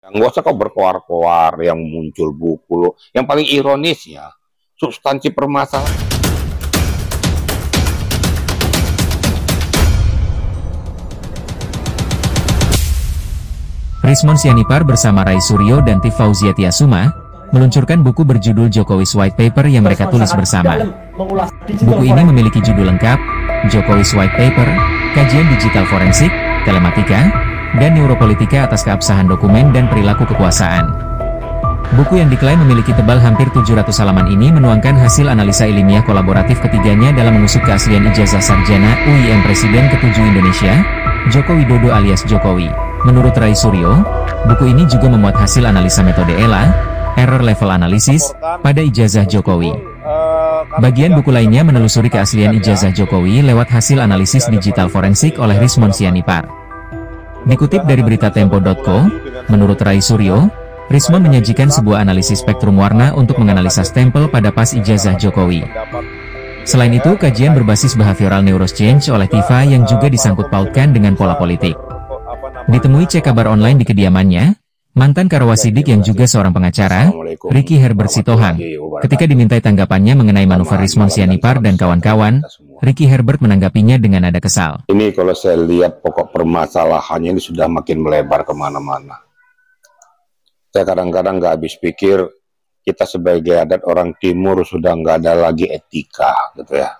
Nggak usah kau berkoar-koar yang muncul buku lo. Yang paling ironisnya, substansi permasalahan. Rizmon Sianipar bersama Rai Suryo dan Tif Fauzia Tiasuma meluncurkan buku berjudul Jokowi's White Paper yang mereka tulis bersama. Buku ini memiliki judul lengkap, Jokowi's White Paper, Kajian Digital Forensik, Telematika, dan Neuropolitika atas keabsahan dokumen dan perilaku kekuasaan. Buku yang diklaim memiliki tebal hampir 700 halaman ini menuangkan hasil analisa ilmiah kolaboratif ketiganya dalam mengusut keaslian ijazah sarjana UIM Presiden ke-7 Indonesia, Joko Widodo alias Jokowi. Menurut Rai Suryo, buku ini juga memuat hasil analisa metode ELA, Error Level Analysis, pada ijazah Jokowi. Bagian buku lainnya menelusuri keaslian ijazah Jokowi lewat hasil analisis digital forensik oleh Rizmon Sianipar. Dikutip dari berita Tempo.co, menurut Rai Suryo, Rizmon menyajikan sebuah analisis spektrum warna untuk menganalisa stempel pada pas ijazah Jokowi. Selain itu, kajian berbasis behavioral neuroscience oleh Tifa yang juga disangkut pautkan dengan pola politik. Ditemui cek kabar online di kediamannya, mantan Karawasidik yang juga seorang pengacara, Ricky Herbert Sitohang, ketika dimintai tanggapannya mengenai manuver Rizmon Sianipar dan kawan-kawan, Ricky Herbert menanggapinya dengan nada kesal. Ini kalau saya lihat pokok permasalahannya ini sudah makin melebar kemana-mana. Saya kadang-kadang nggak habis pikir, kita sebagai adat orang timur sudah nggak ada lagi etika, gitu ya.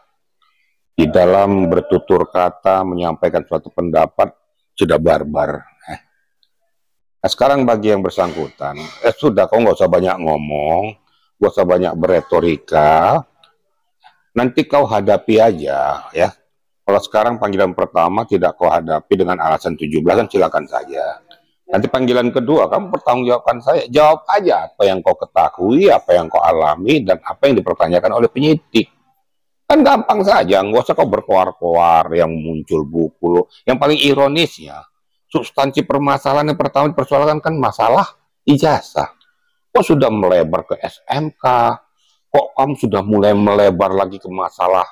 Di dalam bertutur kata, menyampaikan suatu pendapat, sudah barbar. Nah, sekarang bagi yang bersangkutan, sudah kau nggak usah banyak ngomong, nggak usah banyak beretorika, nanti kau hadapi aja, ya. Kalau sekarang panggilan pertama tidak kau hadapi dengan alasan 17-an, silakan saja. Nanti panggilan kedua, kamu pertanggungjawabkan saya, jawab aja apa yang kau ketahui, apa yang kau alami, dan apa yang dipertanyakan oleh penyidik. Kan gampang saja, nggak usah kau berkoar-koar yang muncul buku lo. Yang paling ironisnya, substansi permasalahan yang pertama dipersoalkan kan masalah ijazah. Kok sudah melebar ke SMK, kok kamu sudah mulai melebar lagi ke masalah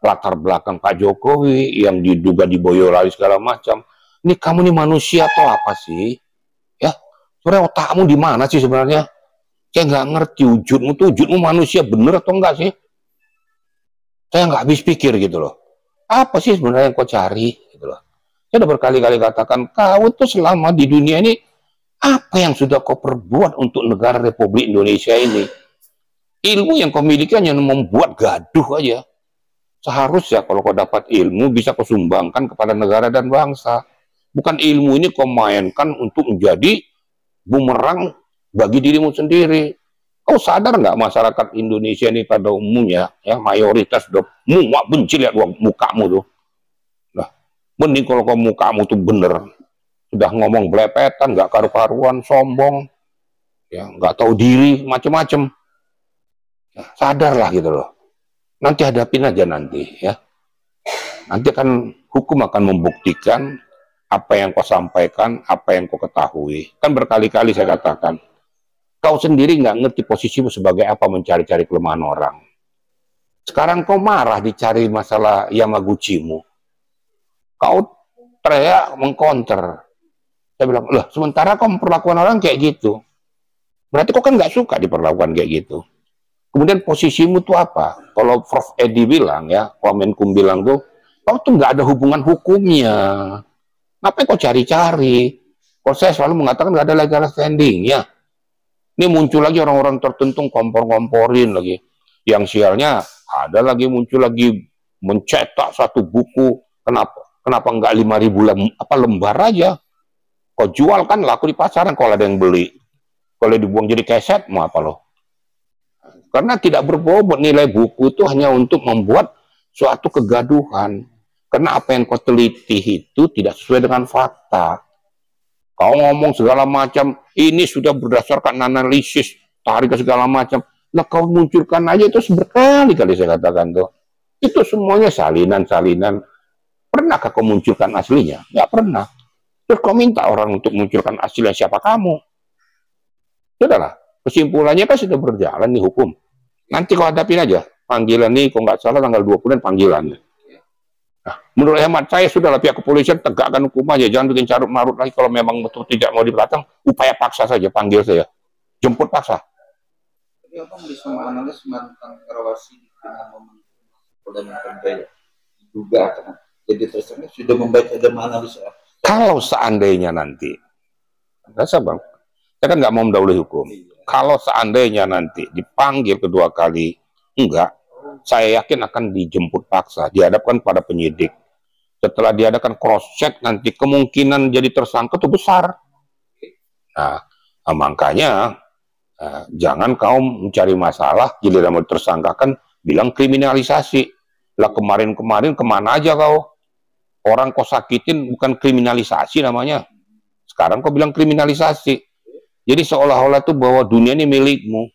latar belakang Pak Jokowi yang diduga diboyolali segala macam. Ini kamu nih manusia atau apa sih? Ya, sebenarnya otakmu di mana sih sebenarnya? Saya nggak ngerti wujudmu manusia bener atau enggak sih? Saya nggak habis pikir gitu loh. Apa sih sebenarnya yang kau cari? Gitu loh. Saya udah berkali-kali katakan, kau tuh selama di dunia ini, apa yang sudah kau perbuat untuk negara Republik Indonesia ini? Ilmu yang kau miliki hanya membuat gaduh aja. Seharusnya kalau kau dapat ilmu, bisa kau sumbangkan kepada negara dan bangsa. Bukan ilmu ini kau mainkan untuk menjadi bumerang bagi dirimu sendiri. Kau sadar nggak masyarakat Indonesia ini pada umumnya, ya mayoritas udah muak benci lihat mukamu tuh. Nah, mending kalau kau mukamu tuh bener, sudah ngomong belepetan, nggak karu-karuan, sombong, ya nggak tahu diri, macem-macem. Nah, sadarlah gitu loh. Nanti hadapin aja nanti, ya. Nanti kan hukum akan membuktikan apa yang kau sampaikan, apa yang kau ketahui. Kan berkali-kali saya katakan, kau sendiri nggak ngerti posisimu sebagai apa mencari-cari kelemahan orang. Sekarang kau marah dicari masalah Yamaguchimu. Kau teriak mengkonter. Saya bilang, loh sementara kau memperlakukan orang kayak gitu. Berarti kau kan nggak suka diperlakukan kayak gitu. Kemudian posisimu tuh apa? Kalau Prof. Edi bilang ya, Wamenkum bilang tuh, kau tuh nggak ada hubungan hukumnya. Ngapain kau cari-cari? Kalau saya selalu mengatakan nggak ada legal standing, ya. Ini muncul lagi orang-orang tertentu kompor-komporin lagi. Yang sialnya ada lagi muncul lagi mencetak satu buku. Kenapa nggak 5.000 lembar aja? Kau jual kan laku di pasaran kalau ada yang beli. Kalau dibuang jadi keset, mau apa loh? Karena tidak berbobot, nilai buku itu hanya untuk membuat suatu kegaduhan. Karena apa yang kau teliti itu tidak sesuai dengan fakta. Kau ngomong segala macam, ini sudah berdasarkan analisis, tarik segala macam. Nah kau munculkan aja itu berkali-kali saya katakan tuh. Itu semuanya salinan-salinan. Pernahkah kau munculkan aslinya? Nggak pernah. Terus kau minta orang untuk munculkan aslinya, siapa kamu? Sudahlah, kesimpulannya kan sudah berjalan nih hukum. Nanti kau hadapin aja. Panggilan nih, kau nggak salah tanggal 20 panggilan. Nah, menurut hemat saya sudahlah pihak kepolisian tegakkan hukum aja, jangan bikin carut marut lagi. Kalau memang betul tidak mau dibelakang, upaya paksa saja, panggil saya, jemput paksa. Tapi abang bisa menganalisis mantan Karawasi dengan momen Polda Metro Jaya juga akan jadi tersangka, sudah membaca dan menganalisa. Kalau seandainya nanti, rasa bang, saya kan nggak mau mendahului hukum. Kalau seandainya nanti dipanggil kedua kali, enggak, saya yakin akan dijemput paksa, dihadapkan pada penyidik. Setelah diadakan cross check, nanti kemungkinan jadi tersangka itu besar. Nah, makanya jangan kau mencari masalah, giliran mau tersangkakan, bilang kriminalisasi. Lah kemarin-kemarin kemana aja kau? Orang kau sakitin bukan kriminalisasi namanya. Sekarang kau bilang kriminalisasi. Jadi seolah-olah tuh bahwa dunia ini milikmu.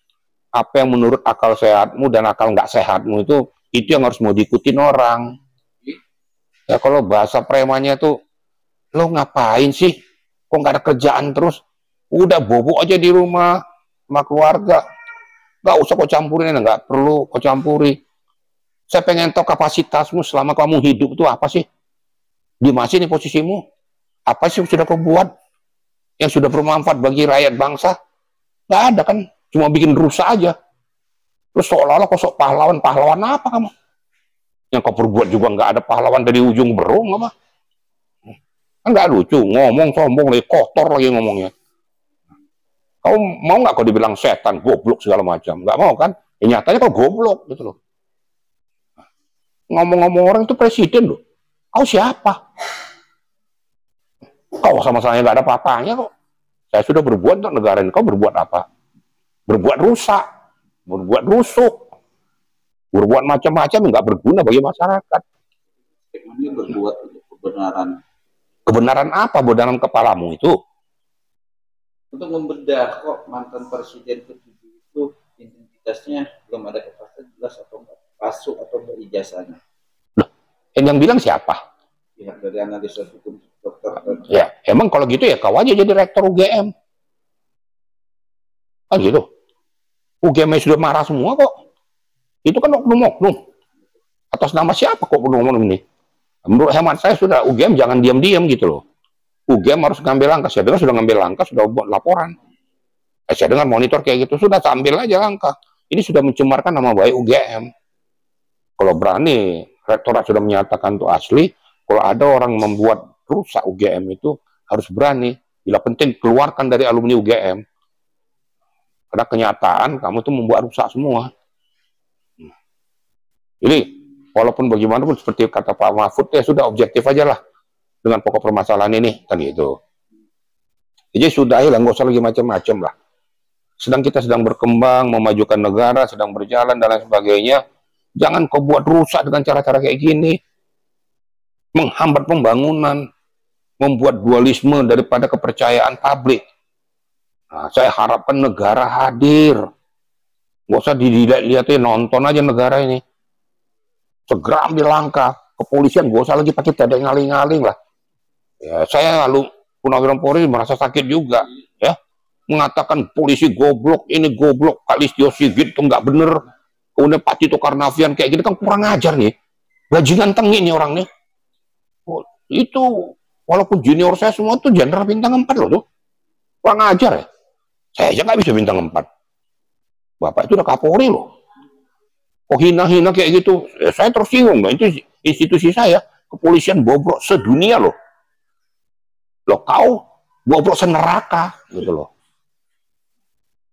Apa yang menurut akal sehatmu dan akal nggak sehatmu itu yang harus mau diikutin orang. Ya kalau bahasa premannya tuh, lo ngapain sih? Kok nggak ada kerjaan terus? Udah bobok aja di rumah sama keluarga. Nggak usah kau campurin, nggak perlu kau campuri. Saya pengen tahu kapasitasmu selama kamu hidup itu apa sih? Di masih nih posisimu? Apa sih yang sudah kau buat? Yang sudah bermanfaat bagi rakyat bangsa? Nggak ada kan? Cuma bikin rusak aja. Terus seolah-olah kau sok pahlawan. Pahlawan apa kamu? Yang kau perbuat juga nggak ada pahlawan dari ujung berung apa? Kan nggak lucu. Ngomong sombong lagi, kotor lagi ngomongnya. Kau mau nggak kau dibilang setan, goblok segala macam? Nggak mau kan? Ya, nyatanya kau goblok gitu loh. Ngomong-ngomong orang itu presiden loh. Kau siapa? Kau sama saya nggak ada apa-apanya kok. Saya sudah berbuat untuk negara ini. Kau berbuat apa? Berbuat rusak, berbuat rusuk, berbuat macam-macam yang nggak berguna bagi masyarakat. Ini berbuat untuk kebenaran. Kebenaran apa? Kebenaran kepalamu itu? Untuk membedah kok mantan presiden ketujuh itu identitasnya belum ada kepastian jelas atau enggak, pasuk atau enggak ijazahnya. Loh, yang bilang siapa? Pihak dari analisa hukum dokter. Ya, emang kalau gitu ya kau aja jadi rektor UGM. Ah gitu. UGM sudah marah semua kok. Itu kan oknum-oknum. Atas nama siapa kok oknum-oknum ini? Menurut hemat saya sudah UGM jangan diam-diam gitu loh. UGM harus ngambil langkah. Saya dengar sudah ngambil langkah, sudah buat laporan. Saya dengar monitor kayak gitu, sudah ambil aja langkah. Ini sudah mencemarkan nama baik UGM. Kalau berani, rektorat sudah menyatakan itu asli. Kalau ada orang membuat rusak UGM itu harus berani. Bila penting keluarkan dari alumni UGM. Karena kenyataan kamu tuh membuat rusak semua. Jadi walaupun bagaimanapun seperti kata Pak Mahfud, ya sudah objektif aja lah dengan pokok permasalahan ini kan gitu. Jadi sudah lah, nggak usah lagi macam-macam lah. Kita sedang berkembang, memajukan negara, sedang berjalan dan lain sebagainya. Jangan kau buat rusak dengan cara-cara kayak gini. Menghambat pembangunan, membuat dualisme daripada kepercayaan publik. Nah, saya harapkan negara hadir. Nggak usah dilihat-lihatin, nonton aja negara ini. Segera ambil langkah. Kepolisian nggak usah lagi pakai tanda ngaling-ngaling lah. Ya, saya lalu Purnawirawan Polri merasa sakit juga, ya, mengatakan polisi goblok, ini goblok, Kak Listio Sigit itu nggak bener. Kemudian Pak Tito Karnavian kayak gini kan kurang ajar nih. Bajingan tengi nih orang nih. Oh, itu walaupun junior saya semua tuh jenderal bintang 4 loh tuh. Kurang ajar ya. Saya aja nggak bisa bintang 4. Bapak itu udah Kapolri loh. Kok hina-hina kayak gitu? Ya, saya tersinggung. Nah, itu institusi saya. Kepolisian bobrok sedunia loh. Loh kau bobrok seneraka gitu loh.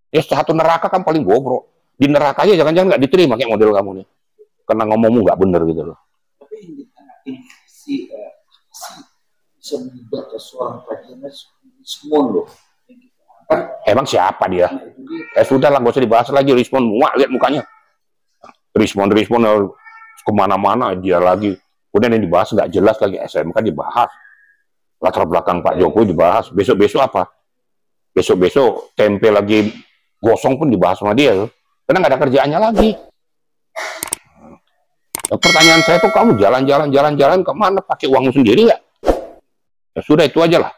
Ya satu neraka kan paling bobrok. Di neraka aja jangan-jangan nggak diterima kayak model kamu nih. Karena ngomongmu nggak bener gitu loh. Tapi si bisa berubah ke seorang kajiannya semua loh. Emang siapa dia? Sudah lah, nggak usah dibahas lagi. Respon muak, lihat mukanya. Respon kemana-mana dia lagi. Kemudian yang dibahas nggak jelas lagi. SMK dibahas. Latar belakang Pak Jokowi dibahas. Besok-besok apa? Besok-besok tempe lagi gosong pun dibahas sama dia. Karena nggak ada kerjaannya lagi. Pertanyaan saya tuh, kamu jalan-jalan kemana? Pakai uangmu sendiri nggak? Ya sudah, itu aja lah.